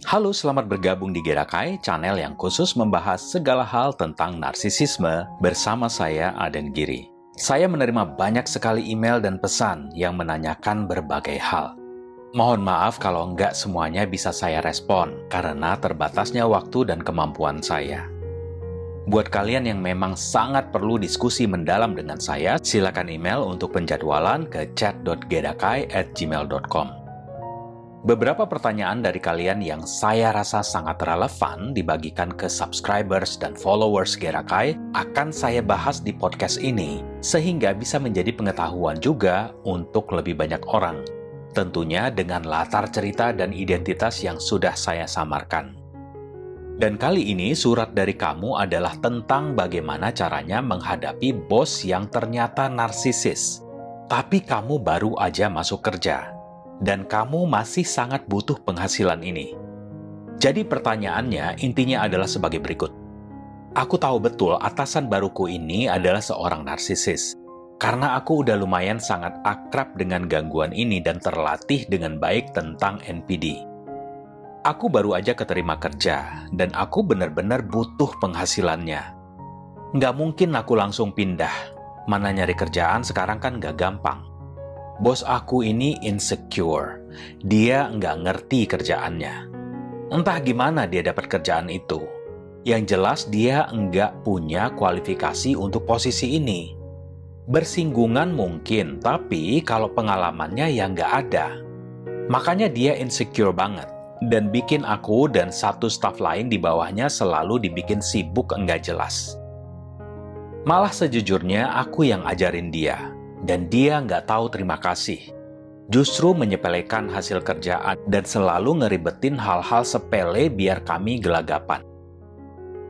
Halo, selamat bergabung di Gerakai, channel yang khusus membahas segala hal tentang narsisisme bersama saya, Aden Giri. Saya menerima banyak sekali email dan pesan yang menanyakan berbagai hal. Mohon maaf kalau nggak semuanya bisa saya respon, karena terbatasnya waktu dan kemampuan saya. Buat kalian yang memang sangat perlu diskusi mendalam dengan saya, silakan email untuk penjadwalan ke chat.gerakai@gmail.com. Beberapa pertanyaan dari kalian yang saya rasa sangat relevan dibagikan ke subscribers dan followers Gerakai akan saya bahas di podcast ini, sehingga bisa menjadi pengetahuan juga untuk lebih banyak orang. Tentunya dengan latar cerita dan identitas yang sudah saya samarkan. Dan kali ini surat dari kamu adalah tentang bagaimana caranya menghadapi bos yang ternyata narsisis. Tapi kamu baru aja masuk kerja. Dan kamu masih sangat butuh penghasilan ini. Jadi pertanyaannya intinya adalah sebagai berikut. Aku tahu betul atasan baruku ini adalah seorang narsisis. Karena aku udah lumayan sangat akrab dengan gangguan ini dan terlatih dengan baik tentang NPD. Aku baru aja keterima kerja, dan aku benar-benar butuh penghasilannya. Nggak mungkin aku langsung pindah. Mana nyari kerjaan sekarang kan nggak gampang. Bos aku ini insecure. Dia nggak ngerti kerjaannya. Entah gimana dia dapat kerjaan itu. Yang jelas dia nggak punya kualifikasi untuk posisi ini. Bersinggungan mungkin, tapi kalau pengalamannya ya nggak ada. Makanya dia insecure banget. Dan bikin aku dan satu staf lain di bawahnya selalu dibikin sibuk nggak jelas. Malah sejujurnya aku yang ajarin dia. Dan dia nggak tahu terima kasih. Justru menyepelekan hasil kerjaan dan selalu ngeribetin hal-hal sepele biar kami gelagapan.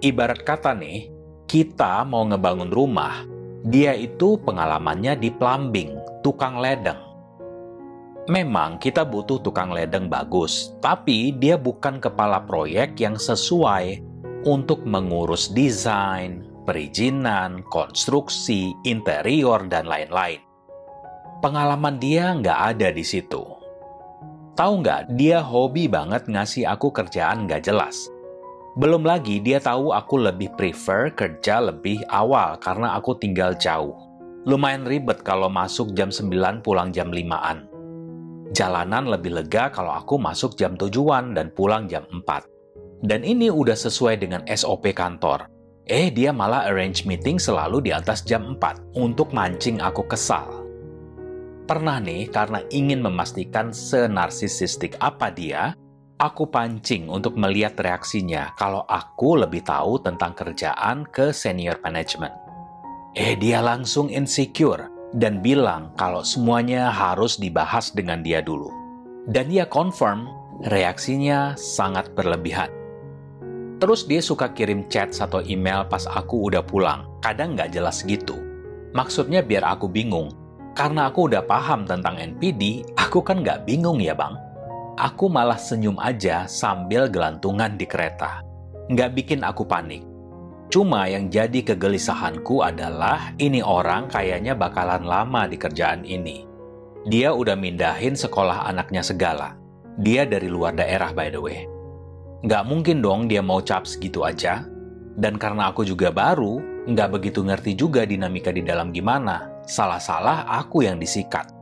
Ibarat kata nih, kita mau ngebangun rumah, dia itu pengalamannya di plumbing, tukang ledeng. Memang kita butuh tukang ledeng bagus, tapi dia bukan kepala proyek yang sesuai untuk mengurus desain, perizinan, konstruksi, interior, dan lain-lain. Pengalaman dia nggak ada di situ. Tahu nggak, dia hobi banget ngasih aku kerjaan nggak jelas. Belum lagi dia tahu aku lebih prefer kerja lebih awal karena aku tinggal jauh. Lumayan ribet kalau masuk jam 9 pulang jam 5-an. Jalanan lebih lega kalau aku masuk jam 7-an dan pulang jam 4. Dan ini udah sesuai dengan SOP kantor. Dia malah arrange meeting selalu di atas jam 4 untuk mancing aku kesal. Pernah nih, karena ingin memastikan senarsisistik apa dia, aku pancing untuk melihat reaksinya kalau aku lebih tahu tentang kerjaan ke senior management. Dia langsung insecure dan bilang kalau semuanya harus dibahas dengan dia dulu. Dan dia confirm reaksinya sangat berlebihan. Terus dia suka kirim chat atau email pas aku udah pulang, kadang nggak jelas gitu. Maksudnya biar aku bingung. Karena aku udah paham tentang NPD, aku kan nggak bingung ya bang. Aku malah senyum aja sambil gelantungan di kereta. Nggak bikin aku panik. Cuma yang jadi kegelisahanku adalah ini orang kayaknya bakalan lama di kerjaan ini. Dia udah mindahin sekolah anaknya segala. Dia dari luar daerah by the way. Nggak mungkin dong dia mau caps gitu aja. Dan karena aku juga baru, nggak begitu ngerti juga dinamika di dalam gimana. Salah-salah aku yang disikat.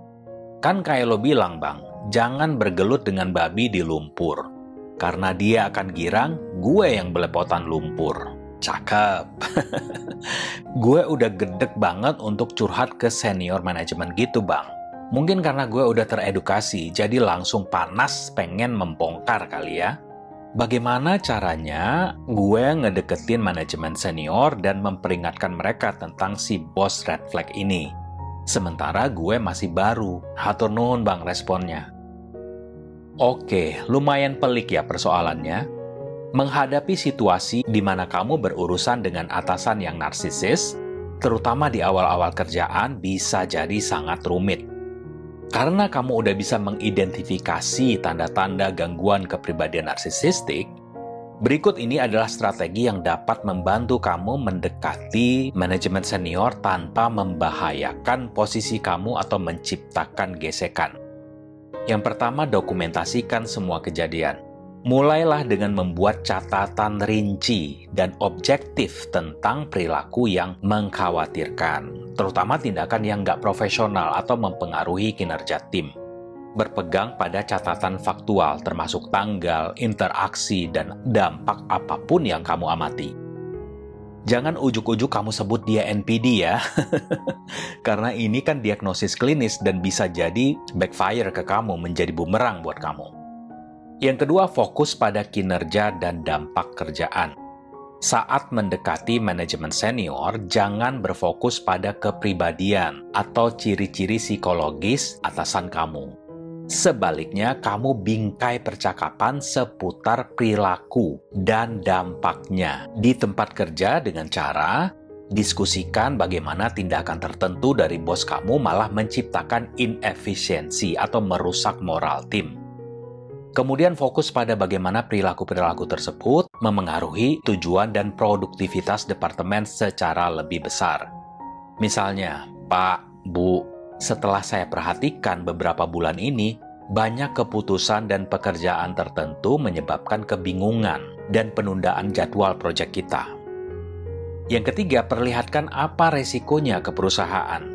Kan kayak lo bilang bang, jangan bergelut dengan babi di lumpur. Karena dia akan girang, gue yang belepotan lumpur. Cakep. Gue udah gedek banget untuk curhat ke senior manajemen gitu bang. Mungkin karena gue udah teredukasi, jadi langsung panas pengen membongkar kali ya. Bagaimana caranya gue ngedeketin manajemen senior dan memperingatkan mereka tentang si bos red flag ini? Sementara gue masih baru. Hatur nuhun bang responnya. Oke, lumayan pelik ya persoalannya. Menghadapi situasi di mana kamu berurusan dengan atasan yang narsisis, terutama di awal-awal kerjaan bisa jadi sangat rumit. Karena kamu udah bisa mengidentifikasi tanda-tanda gangguan kepribadian narsisistik, berikut ini adalah strategi yang dapat membantu kamu mendekati manajemen senior tanpa membahayakan posisi kamu atau menciptakan gesekan. Yang pertama, dokumentasikan semua kejadian. Mulailah dengan membuat catatan rinci dan objektif tentang perilaku yang mengkhawatirkan, terutama tindakan yang nggak profesional atau mempengaruhi kinerja tim. Berpegang pada catatan faktual, termasuk tanggal, interaksi, dan dampak apapun yang kamu amati. Jangan ujuk-ujuk kamu sebut dia NPD ya, karena ini kan diagnosis klinis dan bisa jadi backfire ke kamu, menjadi bumerang buat kamu. Yang kedua, fokus pada kinerja dan dampak kerjaan. Saat mendekati manajemen senior, jangan berfokus pada kepribadian atau ciri-ciri psikologis atasan kamu. Sebaliknya, kamu bingkai percakapan seputar perilaku dan dampaknya di tempat kerja dengan cara diskusikan bagaimana tindakan tertentu dari bos kamu malah menciptakan inefisiensi atau merusak moral tim. Kemudian fokus pada bagaimana perilaku-perilaku tersebut memengaruhi tujuan dan produktivitas departemen secara lebih besar. Misalnya, Pak, Bu, setelah saya perhatikan beberapa bulan ini, banyak keputusan dan pekerjaan tertentu menyebabkan kebingungan dan penundaan jadwal proyek kita. Yang ketiga, perlihatkan apa resikonya ke perusahaan.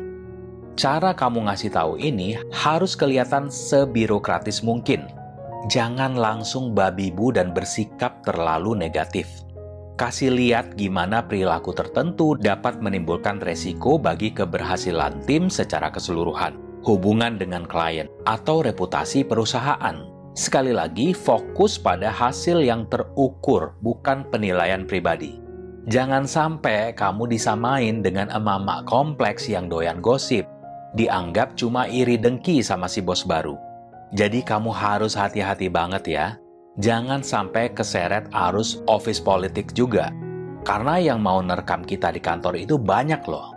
Cara kamu ngasih tahu ini harus kelihatan sebirokratis mungkin. Jangan langsung babi bu dan bersikap terlalu negatif. Kasih lihat gimana perilaku tertentu dapat menimbulkan resiko bagi keberhasilan tim secara keseluruhan, hubungan dengan klien, atau reputasi perusahaan. Sekali lagi, fokus pada hasil yang terukur, bukan penilaian pribadi. Jangan sampai kamu disamain dengan emak-emak kompleks yang doyan gosip, dianggap cuma iri dengki sama si bos baru. Jadi kamu harus hati-hati banget ya. Jangan sampai keseret arus office politik juga. Karena yang mau nerekam kita di kantor itu banyak loh.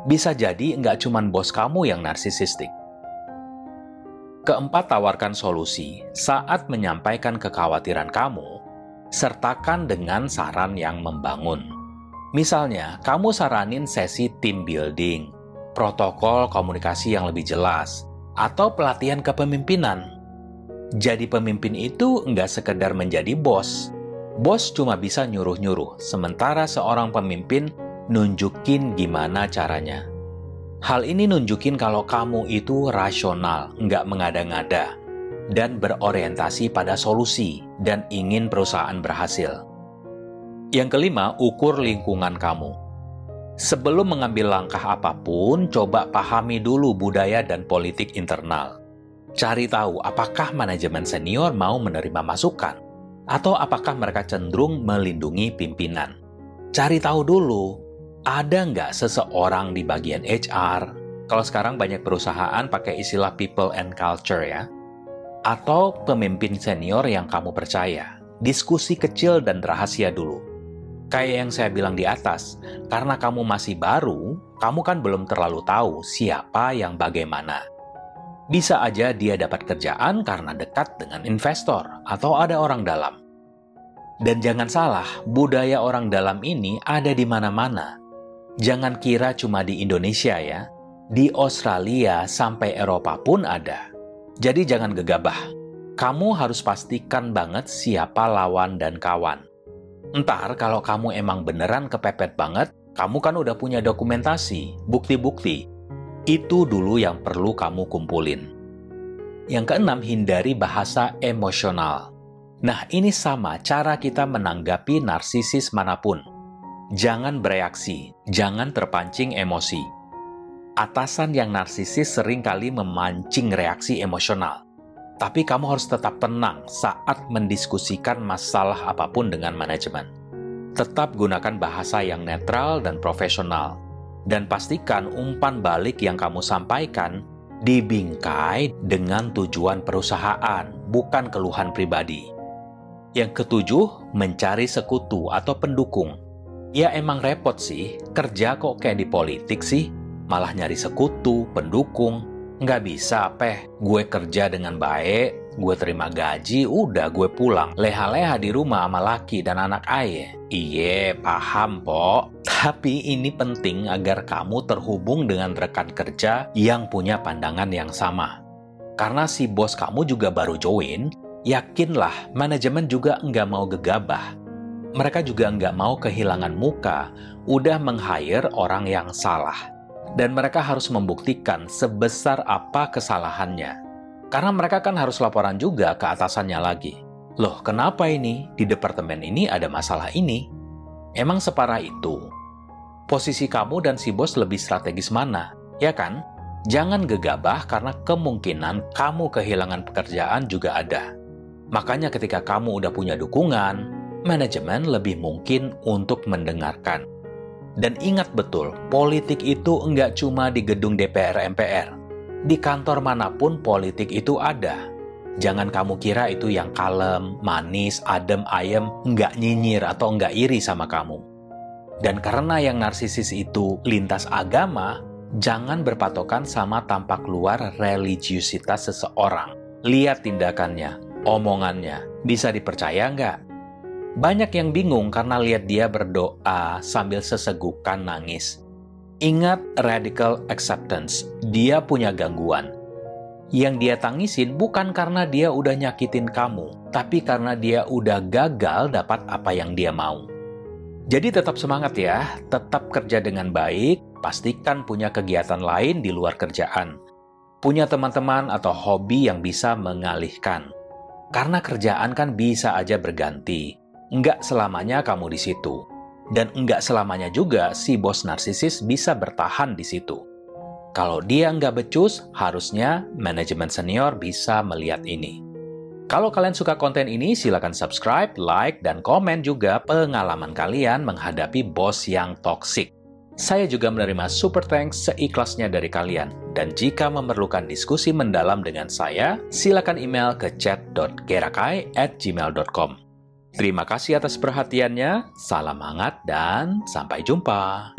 Bisa jadi nggak cuma bos kamu yang narsisistik. Keempat, tawarkan solusi. Saat menyampaikan kekhawatiran kamu, sertakan dengan saran yang membangun. Misalnya, kamu saranin sesi team building, protokol komunikasi yang lebih jelas, atau pelatihan kepemimpinan. Jadi pemimpin itu nggak sekedar menjadi bos. Bos cuma bisa nyuruh-nyuruh, sementara seorang pemimpin nunjukin gimana caranya. Hal ini nunjukin kalau kamu itu rasional, nggak mengada-ngada, dan berorientasi pada solusi, dan ingin perusahaan berhasil. Yang kelima, ukur lingkungan kamu. Sebelum mengambil langkah apapun, coba pahami dulu budaya dan politik internal. Cari tahu apakah manajemen senior mau menerima masukan, atau apakah mereka cenderung melindungi pimpinan. Cari tahu dulu, ada nggak seseorang di bagian HR? Kalau sekarang banyak perusahaan pakai istilah people and culture ya. Atau pemimpin senior yang kamu percaya. Diskusi kecil dan rahasia dulu. Kayak yang saya bilang di atas, karena kamu masih baru, kamu kan belum terlalu tahu siapa yang bagaimana. Bisa aja dia dapat kerjaan karena dekat dengan investor atau ada orang dalam. Dan jangan salah, budaya orang dalam ini ada di mana-mana. Jangan kira cuma di Indonesia ya. Di Australia sampai Eropa pun ada. Jadi jangan gegabah. Kamu harus pastikan banget siapa lawan dan kawan. Entar kalau kamu emang beneran kepepet banget, kamu kan udah punya dokumentasi, bukti-bukti. Itu dulu yang perlu kamu kumpulin. Yang keenam, hindari bahasa emosional. Nah, ini sama cara kita menanggapi narsisis manapun. Jangan bereaksi, jangan terpancing emosi. Atasan yang narsisis seringkali memancing reaksi emosional. Tapi kamu harus tetap tenang saat mendiskusikan masalah apapun dengan manajemen. Tetap gunakan bahasa yang netral dan profesional. Dan pastikan umpan balik yang kamu sampaikan dibingkai dengan tujuan perusahaan, bukan keluhan pribadi. Yang ketujuh, mencari sekutu atau pendukung. Ya emang repot sih, kerja kok kayak di politik sih, malah nyari sekutu, pendukung. Nggak bisa, gue kerja dengan baik, gue terima gaji, udah gue pulang. Leha-leha di rumah sama laki dan anak aye. Iye, paham, Pok. Tapi ini penting agar kamu terhubung dengan rekan kerja yang punya pandangan yang sama. Karena si bos kamu juga baru join, Yakinlah, manajemen juga nggak mau gegabah. Mereka juga nggak mau kehilangan muka, udah meng-hire orang yang salah. Dan mereka harus membuktikan sebesar apa kesalahannya. Karena mereka kan harus laporan juga ke atasannya lagi. Loh, kenapa ini? Di departemen ini ada masalah ini. Emang separah itu? Posisi kamu dan si bos lebih strategis mana? Ya kan? Jangan gegabah karena kemungkinan kamu kehilangan pekerjaan juga ada. Makanya ketika kamu udah punya dukungan, manajemen lebih mungkin untuk mendengarkan. Dan ingat betul, politik itu enggak cuma di gedung DPR MPR. Di kantor manapun politik itu ada. Jangan kamu kira itu yang kalem, manis, adem, ayem, enggak nyinyir atau enggak iri sama kamu. Dan karena yang narsisis itu lintas agama, jangan berpatokan sama tampak luar religiusitas seseorang. Lihat tindakannya, omongannya, bisa dipercaya nggak? Banyak yang bingung karena lihat dia berdoa sambil sesegukan nangis. Ingat radical acceptance, dia punya gangguan. Yang dia tangisin bukan karena dia udah nyakitin kamu, tapi karena dia udah gagal dapat apa yang dia mau. Jadi tetap semangat ya, tetap kerja dengan baik, pastikan punya kegiatan lain di luar kerjaan. Punya teman-teman atau hobi yang bisa mengalihkan. Karena kerjaan kan bisa aja berganti. Enggak selamanya kamu di situ. Dan enggak selamanya juga si bos narsisis bisa bertahan di situ. Kalau dia enggak becus, harusnya manajemen senior bisa melihat ini. Kalau kalian suka konten ini, silakan subscribe, like, dan komen juga pengalaman kalian menghadapi bos yang toksik. Saya juga menerima super thanks seikhlasnya dari kalian. Dan jika memerlukan diskusi mendalam dengan saya, silakan email ke chat.gerakai@gmail.com. Terima kasih atas perhatiannya, salam hangat, dan sampai jumpa.